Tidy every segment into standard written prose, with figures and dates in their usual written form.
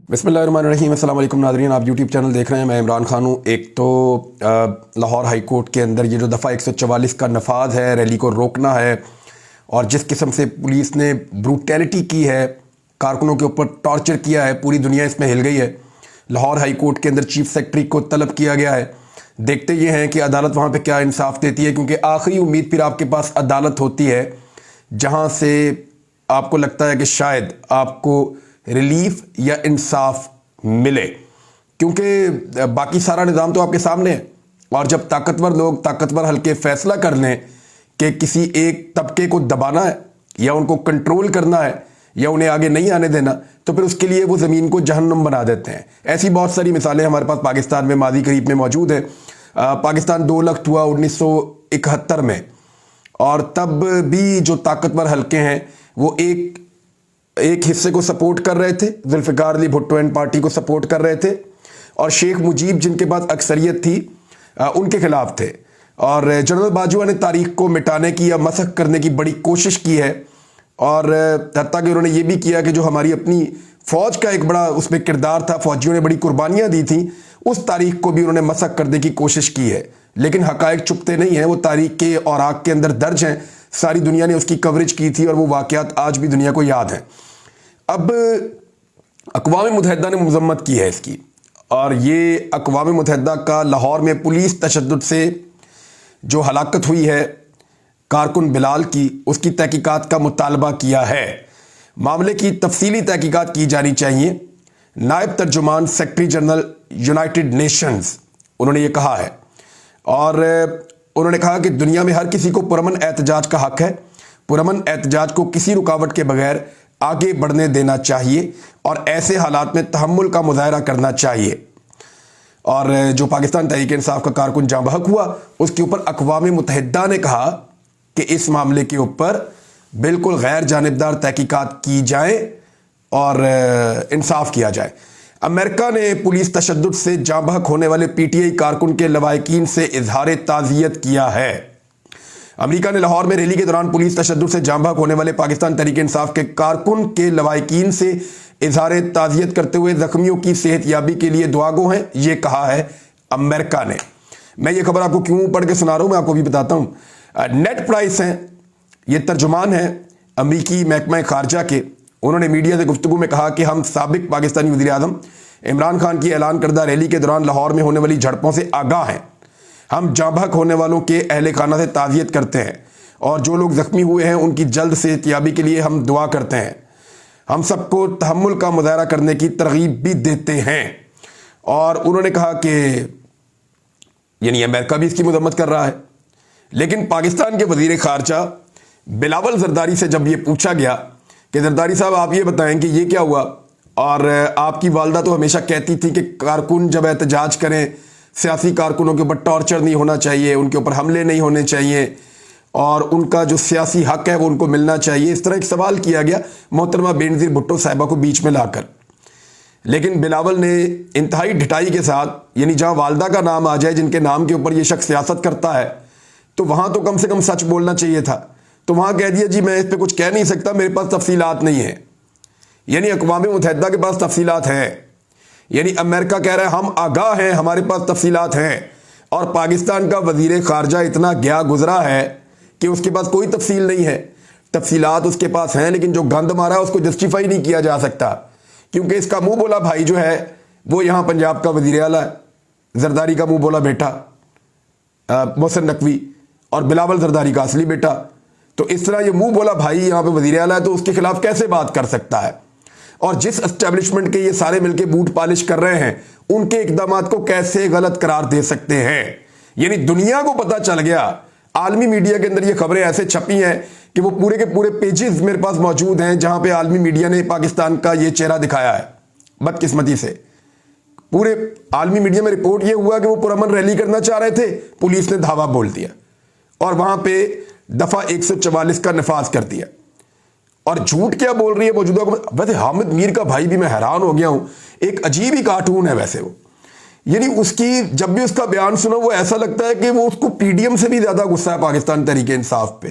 बिस्मिल्लाहिर्रहमानिर्रहीम। अस्सलाम वालेकुम नाज़रीन, आप यूट्यूब चैनल देख रहे हैं। मैं इमरान खान हूँ। एक तो लाहौर हाई कोर्ट के अंदर ये जो दफ़ा 144 का नफाज है, रैली को रोकना है, और जिस किस्म से पुलिस ने ब्रूटैलिटी की है, कारकुनों के ऊपर टॉर्चर किया है, पूरी दुनिया इसमें हिल गई है। लाहौर हाई कोर्ट के अंदर चीफ सेक्रेटरी को तलब किया गया है। देखते ये हैं कि अदालत वहाँ पर क्या इंसाफ देती है, क्योंकि आखिरी उम्मीद फिर आपके पास अदालत होती है जहाँ से आपको लगता है कि शायद आपको रिलीफ या इंसाफ मिले, क्योंकि बाकी सारा निज़ाम तो आपके सामने है। और जब ताकतवर लोग, ताकतवर हल्के फैसला कर लें कि किसी एक तबके को दबाना है या उनको कंट्रोल करना है या उन्हें आगे नहीं आने देना, तो फिर उसके लिए वो ज़मीन को जहन्नुम बना देते हैं। ऐसी बहुत सारी मिसालें हमारे पास पाकिस्तान में माजी करीब में मौजूद है। पाकिस्तान 2 लख्त हुआ 1971 में, और तब भी जो ताकतवर हल्के हैं वो एक हिस्से को सपोर्ट कर रहे थे, जुल्फ़िकार अली भुट्टो एंड पार्टी को सपोर्ट कर रहे थे, और शेख मुजीब जिनके पास अक्सरियत थी उनके खिलाफ थे। और जनरल बाजवा ने तारीख को मिटाने की या मसख करने की बड़ी कोशिश की है, और हत्ता कि उन्होंने ये भी किया कि जो हमारी अपनी फ़ौज का एक बड़ा उसमें किरदार था, फ़ौजियों ने बड़ी कुर्बानियाँ दी थी, उस तारीख को भी उन्होंने मसख करने की कोशिश की है। लेकिन हक़ाइक़ छुपते नहीं हैं, वो तारीख के औराक के अंदर दर्ज हैं। सारी दुनिया ने उसकी कवरेज की थी और वो वाक़यात आज भी दुनिया को याद हैं। अब अक़वाम मुत्तहिदा ने मज़म्मत की है इसकी, और ये अक़वाम मुत्तहिदा का लाहौर में पुलिस तशद्दुद से जो हलाकत हुई है कारकुन बिलाल की, उसकी तहकीकात का मुतालबा किया है। मामले की तफसीली तहकीकात की जानी चाहिए। नायब तर्जुमान सेक्रेटरी जनरल यूनाइटेड नेशंस उन्होंने ये कहा है, और उन्होंने कहा कि दुनिया में हर किसी को पुरअमन एहतजाज का हक़ है। पुरअमन एहतजाज को किसी रुकावट के बगैर आगे बढ़ने देना चाहिए और ऐसे हालात में तहम्मुल का मुज़ाहरा करना चाहिए। और जो पाकिस्तान तहरीक इंसाफ का कारकुन जाँ बहक हुआ, उसके ऊपर अक़वाम मुत्तहिदा ने कहा कि इस मामले के ऊपर बिल्कुल गैर जानिबदार तहकीकात की जाए और इंसाफ किया जाए। अमेरिका ने पुलिस तशद्दुद से जाँ बहक होने वाले PTI कारकुन के लवाहिकीन से इजहार ताज़ियत किया है। अमेरिका ने लाहौर में रैली के दौरान पुलिस तशद्दुद से जाँ बहक होने वाले पाकिस्तान तहरीक इंसाफ के कारकुन के लवाहिकीन से इजहार ताज़ियत करते हुए ज़ख्मियों की सेहत याबी के लिए दुआगो हैं, ये कहा है अमेरिका ने। मैं ये खबर आपको क्यों पढ़ के सुना रहा हूँ, मैं आपको भी बताता हूँ। नेड प्राइस हैं, ये तर्जुमान हैं अमरीकी महकमा खारजा के। उन्होंने मीडिया से गुफ्तगू में कहा कि हम साबिक पाकिस्तानी वज़ीर आज़म इमरान खान की ऐलान करदा रैली के दौरान लाहौर में होने वाली झड़पों से आगाह हैं। हम जाँ बहक होने वालों के अहले खाना से ताज़ियत करते हैं, और जो लोग ज़ख्मी हुए हैं उनकी जल्द सेहतयाबी के लिए हम दुआ करते हैं। हम सबको तहम्मुल का मुज़ाहरा करने की तरगीब भी देते हैं। और उन्होंने कहा कि यानी अमेरिका भी इसकी मज़म्मत कर रहा है। लेकिन पाकिस्तान के वज़ीर ख़ारजा बिलावल ज़रदारी से जब ये पूछा गया कि ज़रदारी साहब आप ये बताएं कि ये क्या हुआ, और आपकी वालदा तो हमेशा कहती थी कि कारकुन जब एहतजाज करें, सियासी कारकुनों के ऊपर टॉर्चर नहीं होना चाहिए, उनके ऊपर हमले नहीं होने चाहिए, और उनका जो सियासी हक़ है वो उनको मिलना चाहिए। इस तरह एक सवाल किया गया मोहतरमा बेनज़ीर भुट्टो साहिबा को बीच में लाकर। लेकिन बिलावल ने इंतहाई ढिठाई के साथ, यानी जहाँ वालदा का नाम आ जाए, जिनके नाम के ऊपर ये शख्स सियासत करता है, तो वहाँ तो कम से कम सच बोलना चाहिए था। तो वहाँ कह दिया जी मैं इस पर कुछ कह नहीं सकता, मेरे पास तफसीलात नहीं है। यानी अक़वाम मुत्तहिदा के पास तफसीलात हैं, यानी अमेरिका कह रहा है हम आगाह हैं, हमारे पास तफसीलात हैं, और पाकिस्तान का वज़ीर ख़ारजा इतना गया गुजरा है कि उसके पास कोई तफसील नहीं है। तफसीलात उसके पास हैं, लेकिन जो गंद मारा है उसको जस्टिफाई नहीं किया जा सकता, क्योंकि इसका मुँह बोला भाई जो है वो यहाँ पंजाब का वज़ीर आला है, ज़रदारी का मुँह बोला बेटा मोहसिन नकवी, और बिलावल ज़रदारी का असली बेटा। तो इस तरह ये मुँह बोला भाई यहाँ पे वज़ीर आला है, तो उसके खिलाफ कैसे बात कर सकता है? और जिस एस्टेब्लिशमेंट के ये सारे मिलके बूट पालिश कर रहे हैं, उनके इक़दामात को कैसे गलत करार दे सकते हैं? यानी दुनिया को पता चल गया, आलमी मीडिया के अंदर ये खबरें ऐसे छपी हैं कि वो पूरे के पूरे पेजेस मेरे पास मौजूद हैं जहां पे आलमी मीडिया ने पाकिस्तान का ये चेहरा दिखाया है। बदकिस्मती से पूरे आलमी मीडिया में रिपोर्ट ये हुआ कि वो पुरअमन रैली करना चाह रहे थे, पुलिस ने धावा बोल दिया और वहां पे दफ़ा 144 का नफाज कर दिया। और झूठ क्या बोल रही है मौजूदा हुकूमत। वैसे हामिद मीर का भाई भी मैं हैरान हो गया हूं, एक अजीब ही कार्टून है वैसे वो, यानी उसकी जब भी उसका बयान सुनो वो ऐसा लगता है कि वो उसको PDM से भी ज़्यादा गुस्सा है पाकिस्तान तहरीक इंसाफ पे।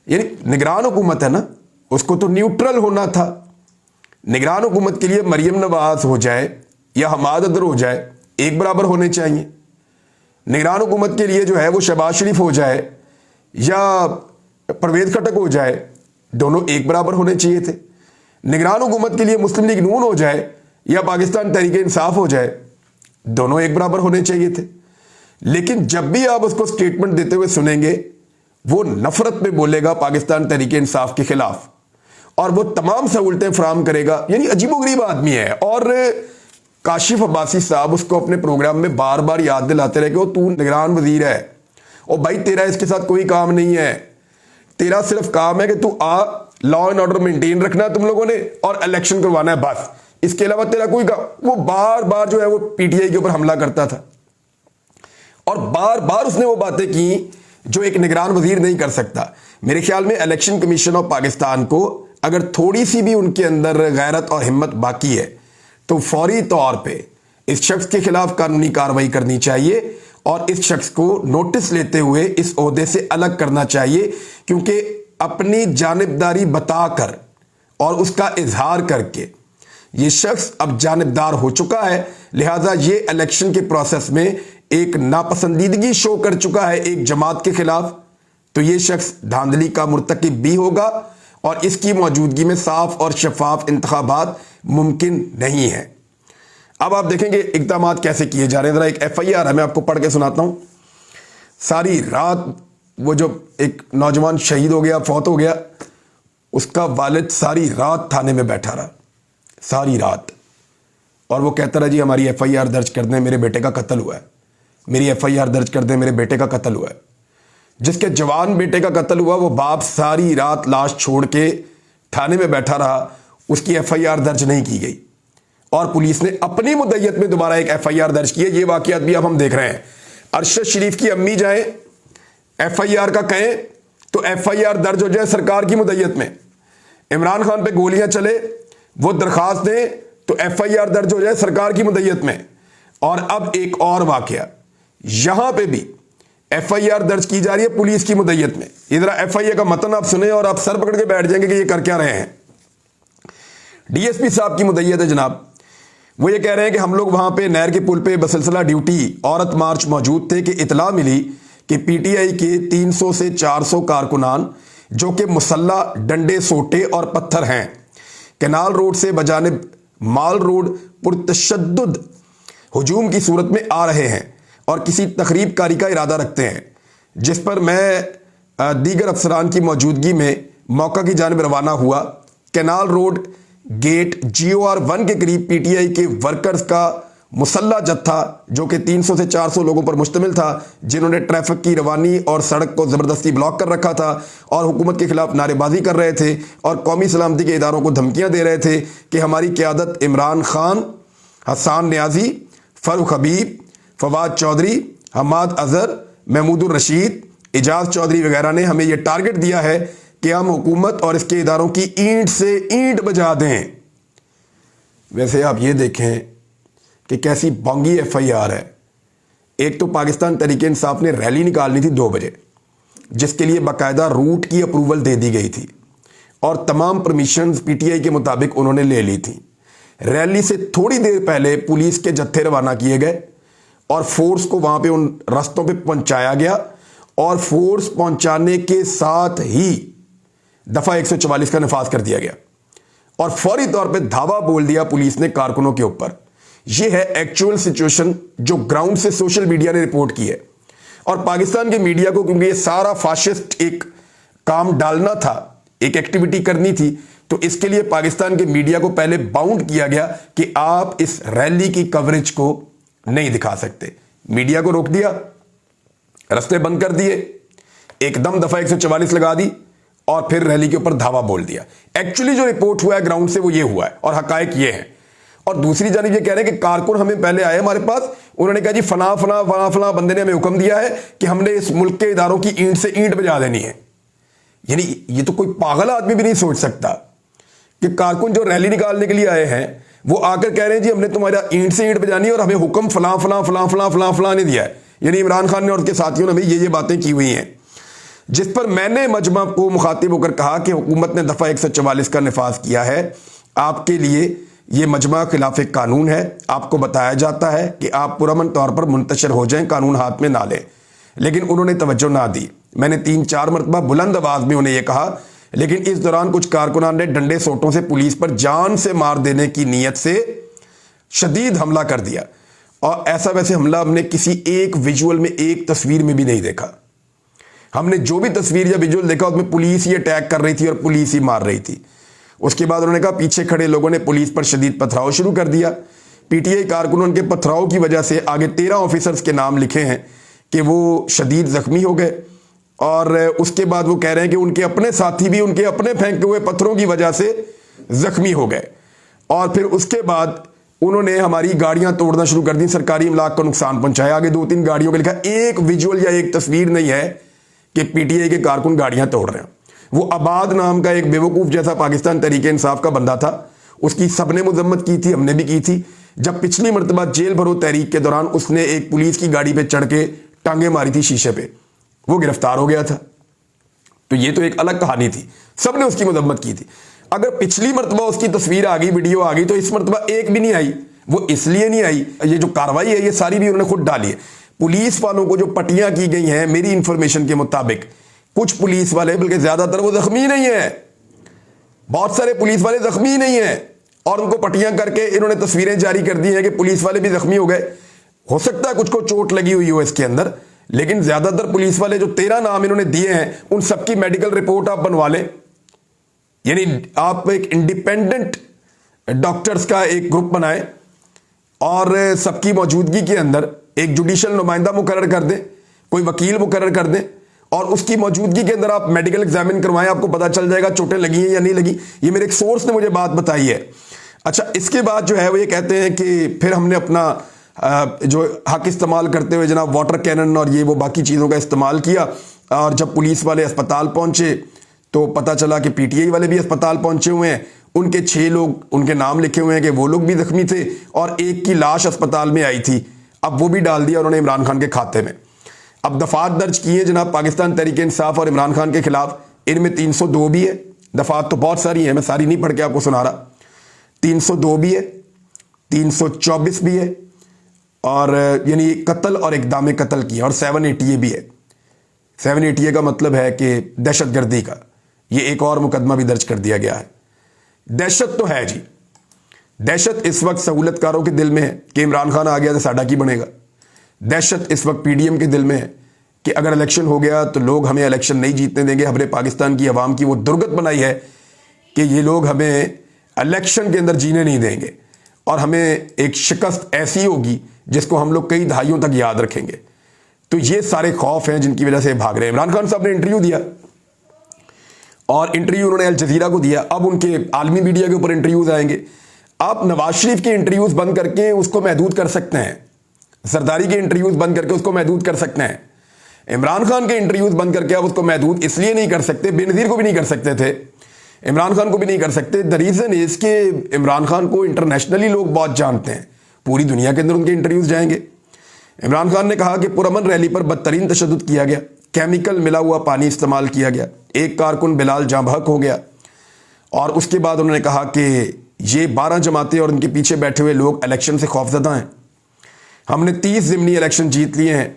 यानी निगरान हुकूमत है ना, उसको तो न्यूट्रल होना था, निगरान हुकूमत के लिए मरियम नवाज हो जाए या हमाद अदर हो जाए, एक बराबर होने चाहिए। निगरान हुकूमत के लिए जो है वो शहबाज शरीफ हो जाए या परवेज खटक हो जाए, दोनों एक बराबर होने चाहिए थे। निगरान हुकूमत के लिए मुस्लिम लीग नून हो जाए या पाकिस्तान तहरीक इंसाफ हो जाए, दोनों एक बराबर होने चाहिए थे। लेकिन जब भी आप उसको स्टेटमेंट देते हुए सुनेंगे, वो नफरत में बोलेगा पाकिस्तान तहरीक इंसाफ के खिलाफ, और वो तमाम सहूलतें फराहम करेगा। यानी अजीबोगरीब आदमी है। और काशिफ अब्बासी साहब उसको अपने प्रोग्राम में बार बार याद दिलाते रहे कि वो तू निगरान वजीर है, और भाई तेरा इसके साथ कोई काम नहीं है, तेरा सिर्फ काम है कि तू लॉ एंड ऑर्डर मेंटेन रखना है तुम लोगों ने, और इलेक्शन करवाना है, बस। इसके अलावा तेरा कोई काम। वो बार बार जो है वो पीटीआई के ऊपर हमला करता था, और बार बार उसने वो बातें की जो एक निगरान वजीर नहीं कर सकता। मेरे ख्याल में इलेक्शन कमीशन ऑफ पाकिस्तान को अगर थोड़ी सी भी उनके अंदर गैरत और हिम्मत बाकी है तो फौरी तौर पे इस शख्स के खिलाफ कानूनी कार्रवाई करनी चाहिए, और इस शख्स को नोटिस लेते हुए इस ओहदे से अलग करना चाहिए, क्योंकि अपनी जानिबदारी बताकर और उसका इजहार करके ये शख्स अब जानिबदार हो चुका है। लिहाजा ये इलेक्शन के प्रोसेस में एक नापसंदीदगी शो कर चुका है एक जमात के खिलाफ, तो ये शख्स धांधली का मुर्तकिब भी होगा, और इसकी मौजूदगी में साफ और शफाफ इंतखाबात मुमकिन नहीं है। अब आप देखेंगे इक़दाम कैसे किए जा रहे हैं। ज़रा एक FIR है, मैं आपको पढ़ के सुनाता हूँ। सारी रात वो जो एक नौजवान शहीद हो गया, फौत हो गया, उसका वालिद सारी रात थाने में बैठा रहा, सारी रात, और वो कहता रहा जी हमारी FIR दर्ज कर दें, मेरे बेटे का कत्ल हुआ है, मेरी FIR दर्ज कर दें, मेरे बेटे का कत्ल हुआ है। जिसके जवान बेटे का कत्ल हुआ वो बाप सारी रात लाश छोड़ के थाने में बैठा रहा, उसकी FIR दर्ज नहीं की गई, और पुलिस ने अपनी मुद्दत में दोबारा एक FIR दर्ज की है। ये वाकयात भी अब हम देख रहे हैं। अरशद शरीफ की अम्मी जाए FIR का कहें तो FIR दर्ज हो जाए सरकार की मुद्दत में। इमरान खान पे गोलियां चले, वो दरखास्त दें तो FIR दर्ज हो जाए सरकार की मुद्दत में। और अब एक और वाकया, यहां पे भी FIR दर्ज की जा रही है पुलिस की मुद्दत में। ये जरा FIR का मतन आप सुने और आप सर पकड़ के बैठ जाएंगे कि ये कर क्या रहे हैं। DSP साहब की मुद्दत है जनाब, वो ये कह रहे हैं कि हम लोग वहां पे नहर के पुल पे बसिलसिला ड्यूटी औरत मार्च मौजूद थे कि इतला मिली कि PTI के 300 से 400 कारकुनान जो कि मुसल्ला, डंडे, सोटे और पत्थर हैं, कैनाल रोड से बजानिब माल रोड पुरतशद्दुद हुजूम की सूरत में आ रहे हैं और किसी तखरीब कारी का इरादा रखते हैं, जिस पर मैं दीगर अफसरान की मौजूदगी में मौका की जानिब रवाना हुआ। कैनाल रोड गेट GOR 1 के करीब PTI के वर्कर्स का मुसल्ला जत्था जो कि 300 से 400 लोगों पर मुश्तमिल था, जिन्होंने ट्रैफिक की रवानी और सड़क को ज़बरदस्ती ब्लॉक कर रखा था और हुकूमत के खिलाफ नारेबाजी कर रहे थे और कौमी सलामती के इदारों को धमकियां दे रहे थे कि हमारी क़यादत इमरान खान, हसान न्याजी, फ़ारूक हबीब, फवाद चौधरी, हमाद अजहर, महमूदुर रशीद, एजाज चौधरी वगैरह ने हमें यह टारगेट दिया है कि हम हुकूमत और इसके इदारों की ईंट से ईंट बजा दें। वैसे आप ये देखें कि कैसी बोंगी FIR है। एक तो पाकिस्तान तहरीक इंसाफ ने रैली निकालनी थी 2 बजे, जिसके लिए बाकायदा रूट की अप्रूवल दे दी गई थी और तमाम परमिशंस PTI के मुताबिक उन्होंने ले ली थी। रैली से थोड़ी देर पहले पुलिस के जत्थे रवाना किए गए और फोर्स को वहां पे उन रास्तों पे पहुंचाया गया, और फोर्स पहुंचाने के साथ ही दफा 144 का नफाज कर दिया गया और फौरी तौर पे धावा बोल दिया पुलिस ने कारकुनों के ऊपर। यह है एक्चुअल सिचुएशन जो ग्राउंड से सोशल मीडिया ने रिपोर्ट की है। और पाकिस्तान के मीडिया को क्योंकि ये सारा फाशिस्ट एक काम डालना था, एक एक्टिविटी करनी थी, तो इसके लिए पाकिस्तान के मीडिया को पहले बाउंड किया गया कि आप इस रैली की कवरेज को नहीं दिखा सकते। मीडिया को रोक दिया, रास्ते बंद कर दिए, एकदम दफा 144 लगा दी और फिर रैली के ऊपर धावा बोल दिया। एक्चुअली जो रिपोर्ट हुआ है ग्राउंड से वो ये हुआ है और हकायक ये हैं। और दूसरी जानिब ये कह रहे हैं कि कारकुन हमें पहले आए हमारे पास, उन्होंने कहा जी फला फला फला फला बंदे ने हमें हुक्म दिया है कि हमने इस मुल्क के इदारों की ईंट से ईंट बजा देनी है। यानी ये तो कोई पागल आदमी भी नहीं सोच सकता कि कारकुन जो रैली निकालने के लिए आए हैं वो आकर कह रहे हैं जी हमने तुम्हारा ईंट से ईंट बजानी है और हमें हुक्म फला फला फला फला फला फला ने दिया है। यानी इमरान खान ने और उसके साथियों ने भी ये बातें की हुई हैं, जिस पर मैंने मजमा को मुखातिब होकर कहा कि हुकूमत ने दफा 144 का नफाज किया है آپ کے لیے یہ مجمع خلاف قانون ہے. آپ کو بتایا جاتا ہے کہ آپ پرامن طور پر منتشر ہو جائیں, قانون ہاتھ میں نہ لیں, لیکن انہوں نے توجہ نہ دی. میں نے 3-4 مرتبہ بلند آواز میں انہیں یہ کہا, لیکن اس دوران کچھ کارکنان نے ڈنڈے سوٹوں سے پولیس پر جان سے مار دینے کی نیت سے شدید حملہ کر دیا. اور ایسا ویسے حملہ ہم نے کسی ایک ویژول میں, ایک تصویر میں بھی نہیں دیکھا. ہم نے جو بھی تصویر یا ویژول دیکھا اس میں پولیس ہی اٹیک کر رہی تھی اور پولیس ہی مار رہی تھی. اس کے بعد انہوں نے کہا پیچھے کھڑے لوگوں نے پولیس پر شدید پتھراؤ شروع کر دیا. پی ٹی آئی کارکنوں کے پتھراؤ کی وجہ سے آگے 13 آفیسرز کے نام لکھے ہیں کہ وہ شدید زخمی ہو گئے, اور اس کے بعد وہ کہہ رہے ہیں کہ ان کے اپنے ساتھی بھی ان کے اپنے پھینکے ہوئے پتھروں کی وجہ سے زخمی ہو گئے. اور پھر اس کے بعد انہوں نے ہماری گاڑیاں توڑنا شروع کر دی, سرکاری املاک کو نقصان پہنچایا. آگے 2-3 گاڑیوں کا لکھا, ایک ویژول یا ایک تصویر نہیں ہے کہ پی ٹی آئی کے کارکن گاڑیاں توڑ رہے ہیں. وہ عباد نام کا ایک بیوقوف جیسا پاکستان تحریک انصاف کا بندہ تھا, اس کی سب نے مذمت کی تھی, ہم نے بھی کی تھی. جب پچھلی مرتبہ جیل بھرو تحریک کے دوران اس نے ایک پولیس کی گاڑی پہ چڑھ کے ٹانگیں ماری تھی شیشے پہ, وہ گرفتار ہو گیا تھا. تو یہ تو ایک الگ کہانی تھی, سب نے اس کی مذمت کی تھی. اگر پچھلی مرتبہ اس کی تصویر آ گئی, ویڈیو آ گئی, تو اس مرتبہ ایک بھی نہیں آئی. وہ اس لیے نہیں آئی, یہ جو کاروائی ہے یہ ساری بھی انہوں نے خود ڈالی ہے. پولیس والوں کو جو پٹیاں کی گئی ہیں, میری انفارمیشن کے مطابق کچھ پولیس والے, بلکہ زیادہ تر وہ زخمی نہیں ہیں, بہت سارے پولیس والے زخمی نہیں ہیں, اور ان کو پٹیاں کر کے انہوں نے تصویریں جاری کر دی ہیں کہ پولیس والے بھی زخمی ہو گئے. ہو سکتا ہے کچھ کو چوٹ لگی ہوئی ہو اس کے اندر, لیکن زیادہ تر پولیس والے جو 13 نام انہوں نے دیے ہیں ان سب کی میڈیکل رپورٹ آپ بنوا لیں. یعنی آپ ایک انڈیپینڈنٹ ڈاکٹرز کا ایک گروپ بنائیں اور سب کی موجودگی کے اندر ایک جوڈیشل نمائندہ مقرر کر دیں, کوئی وکیل مقرر کر دیں, اور اس کی موجودگی کے اندر آپ میڈیکل ایگزامن کروائیں. آپ کو پتا چل جائے گا چوٹیں لگی ہیں یا نہیں لگی. یہ میرے ایک سورس نے مجھے بات بتائی ہے. اچھا, اس کے بعد جو ہے وہ یہ کہتے ہیں کہ پھر ہم نے اپنا جو حق استعمال کرتے ہوئے جناب واٹر کینن اور یہ وہ باقی چیزوں کا استعمال کیا, اور جب پولیس والے اسپتال پہنچے تو پتا چلا کہ پی ٹی آئی والے بھی اسپتال پہنچے ہوئے ہیں. ان کے 6 لوگ, ان کے نام لکھے ہوئے ہیں کہ وہ لوگ بھی زخمی تھے, اور ایک کی لاش اسپتال میں آئی تھی. اب وہ بھی ڈال دیا انہوں نے عمران خان کے کھاتے میں. اب دفعات درج کی ہیں جناب پاکستان تحریک انصاف اور عمران خان کے خلاف. ان میں 302 بھی ہے, دفعات تو بہت ساری ہیں, میں ساری نہیں پڑھ کے آپ کو سنا رہا. 302 بھی ہے, 324 بھی ہے, اور یعنی قتل اور اقدام قتل کی, اور 780 بھی ہے. 780 کا مطلب ہے کہ دہشت گردی کا. یہ ایک اور مقدمہ بھی درج کر دیا گیا ہے. دہشت تو ہے جی, دہشت اس وقت سہولت کاروں کے دل میں ہے کہ عمران خان آ گیا تو ساڈا کی بنے گا. دہشت اس وقت پی ڈی ایم کے دل میں ہے کہ اگر الیکشن ہو گیا تو لوگ ہمیں الیکشن نہیں جیتنے دیں گے. ہمارے پاکستان کی عوام کی وہ درگت بنائی ہے کہ یہ لوگ ہمیں الیکشن کے اندر جینے نہیں دیں گے, اور ہمیں ایک شکست ایسی ہوگی جس کو ہم لوگ کئی دہائیوں تک یاد رکھیں گے. تو یہ سارے خوف ہیں جن کی وجہ سے بھاگ رہے ہیں. عمران خان صاحب نے انٹرویو دیا, اور انٹرویو انہوں نے الجزیرہ کو دیا. اب ان کے عالمی میڈیا کے اوپر انٹرویوز آئیں گے. آپ نواز شریف کے انٹرویوز بند کر کے اس کو محدود کر سکتے ہیں, زرداری کے انٹرویوز بند کر کے اس کو محدود کر سکتے ہیں. عمران خان کے انٹرویوز بند کر کے آپ اس کو محدود اس لیے نہیں کر سکتے, بے نظیر کو بھی نہیں کر سکتے تھے, عمران خان کو بھی نہیں کر سکتے. the reason is کہ عمران خان کو انٹرنیشنلی لوگ بہت جانتے ہیں, پوری دنیا کے اندر ان کے انٹرویوز جائیں گے. عمران خان نے کہا کہ پرامن ریلی پر بدترین تشدد کیا گیا, کیمیکل ملا ہوا پانی استعمال کیا گیا, ایک کارکن بلال جاں بحق ہو گیا. اور اس کے بعد انہوں نے کہا کہ یہ 12 جماعتیں اور ان کے پیچھے بیٹھے ہوئے لوگ الیکشن سے خوفزدہ ہیں. ہم نے 30 ضمنی الیکشن جیت لیے ہیں.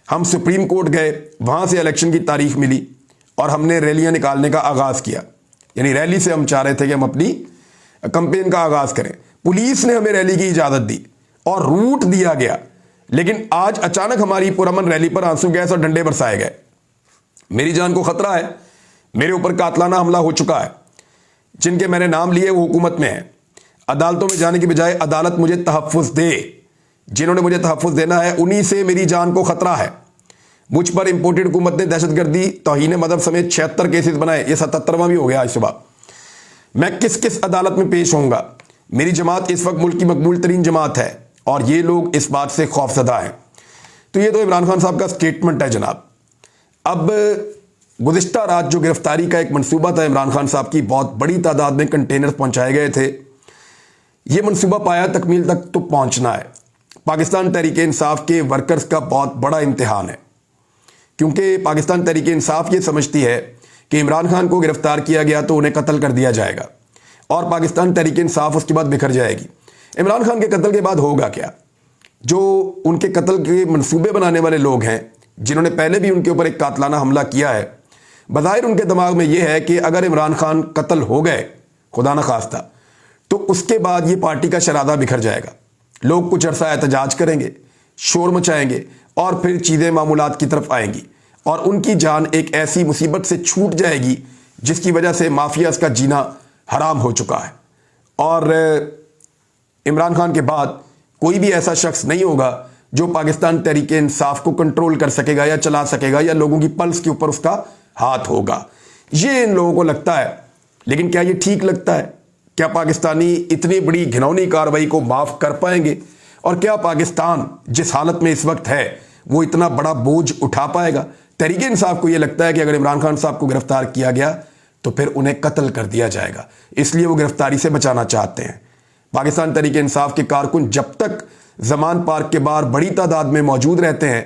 ہم سپریم کورٹ گئے, وہاں سے الیکشن کی تاریخ ملی, اور ہم نے ریلیاں نکالنے کا آغاز کیا. یعنی ریلی سے ہم چاہ رہے تھے کہ ہم اپنی کمپین کا آغاز کریں. پولیس نے ہمیں ریلی کی اجازت دی اور روٹ دیا گیا, لیکن آج اچانک ہماری پرامن ریلی پر آنسو گیس اور ڈنڈے برسائے گئے. میری جان کو خطرہ ہے, میرے اوپر قاتلانہ حملہ ہو چکا ہے. جن کے میں نے نام لیے وہ حکومت میں ہیں. عدالتوں میں جانے کی بجائے عدالت مجھے تحفظ دے. جنہوں نے مجھے تحفظ دینا ہے انہی سے میری جان کو خطرہ ہے. مجھ پر امپورٹڈ حکومت نے دہشت گردی, توہین مذہب سمیت 76 کیسز بنائے. یہ 77واں بھی ہو گیا آج صبح. میں کس کس عدالت میں پیش ہوں گا؟ میری جماعت اس وقت ملک کی مقبول ترین جماعت ہے, اور یہ لوگ اس بات سے خوفزدہ ہیں. تو یہ تو عمران خان صاحب کا سٹیٹمنٹ ہے جناب. اب گزشتہ رات جو گرفتاری کا ایک منصوبہ تھا عمران خان صاحب کی, بہت بڑی تعداد میں کنٹینر پہنچائے گئے تھے. یہ منصوبہ پایا تکمیل تک تو پہنچنا ہے. پاکستان تحریک انصاف کے ورکرز کا بہت بڑا امتحان ہے, کیونکہ پاکستان تحریک انصاف یہ سمجھتی ہے کہ عمران خان کو گرفتار کیا گیا تو انہیں قتل کر دیا جائے گا, اور پاکستان تحریک انصاف اس کے بعد بکھر جائے گی۔ عمران خان کے قتل کے بعد ہوگا کیا؟ جو ان کے قتل کے منصوبے بنانے والے لوگ ہیں، جنہوں نے پہلے بھی ان کے اوپر ایک قاتلانہ حملہ کیا ہے، بظاہر ان کے دماغ میں یہ ہے کہ اگر عمران خان قتل ہو گئے خدا نہ خواستہ تو اس کے بعد یہ پارٹی کا شرادہ بکھر جائے گا، لوگ کچھ عرصہ احتجاج کریں گے، شور مچائیں گے، اور پھر چیزیں معمولات کی طرف آئیں گی، اور ان کی جان ایک ایسی مصیبت سے چھوٹ جائے گی جس کی وجہ سے مافیاز کا جینا حرام ہو چکا ہے۔ اور عمران خان کے بعد کوئی بھی ایسا شخص نہیں ہوگا جو پاکستان تحریک انصاف کو کنٹرول کر سکے گا یا چلا سکے گا یا لوگوں کی پلس کے اوپر اس کا ہاتھ ہوگا، یہ ان لوگوں کو لگتا ہے۔ لیکن کیا یہ ٹھیک لگتا ہے؟ کیا پاکستانی اتنی بڑی گھناؤنی کارروائی کو معاف کر پائیں گے؟ اور کیا پاکستان جس حالت میں اس وقت ہے وہ اتنا بڑا بوجھ اٹھا پائے گا؟ تحریک انصاف کو یہ لگتا ہے کہ اگر عمران خان صاحب کو گرفتار کیا گیا تو پھر انہیں قتل کر دیا جائے گا، اس لیے وہ گرفتاری سے بچانا چاہتے ہیں۔ پاکستان تحریک انصاف کے کارکن جب تک زمان پارک کے باہر بڑی تعداد میں موجود رہتے ہیں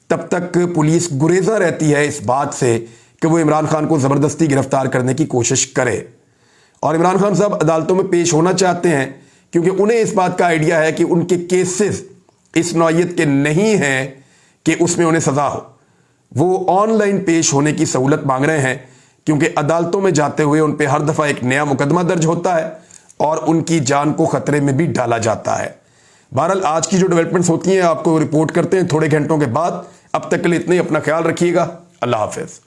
تب تک پولیس گریزہ رہتی ہے اس بات سے کہ وہ عمران خان کو زبردستی گرفتار کرنے کی کوشش کرے۔ اور عمران خان صاحب عدالتوں میں پیش ہونا چاہتے ہیں کیونکہ انہیں اس بات کا آئیڈیا ہے کہ ان کے کیسز اس نوعیت کے نہیں ہیں کہ اس میں انہیں سزا ہو۔ وہ آن لائن پیش ہونے کی سہولت مانگ رہے ہیں کیونکہ عدالتوں میں جاتے ہوئے ان پہ ہر دفعہ ایک نیا مقدمہ درج ہوتا ہے اور ان کی جان کو خطرے میں بھی ڈالا جاتا ہے۔ بہرحال آج کی جو ڈیولپمنٹس ہوتی ہیں آپ کو رپورٹ کرتے ہیں تھوڑے گھنٹوں کے بعد۔ اب تک کے لیے اتنے ہی، اپنا خیال رکھیے گا، اللہ حافظ۔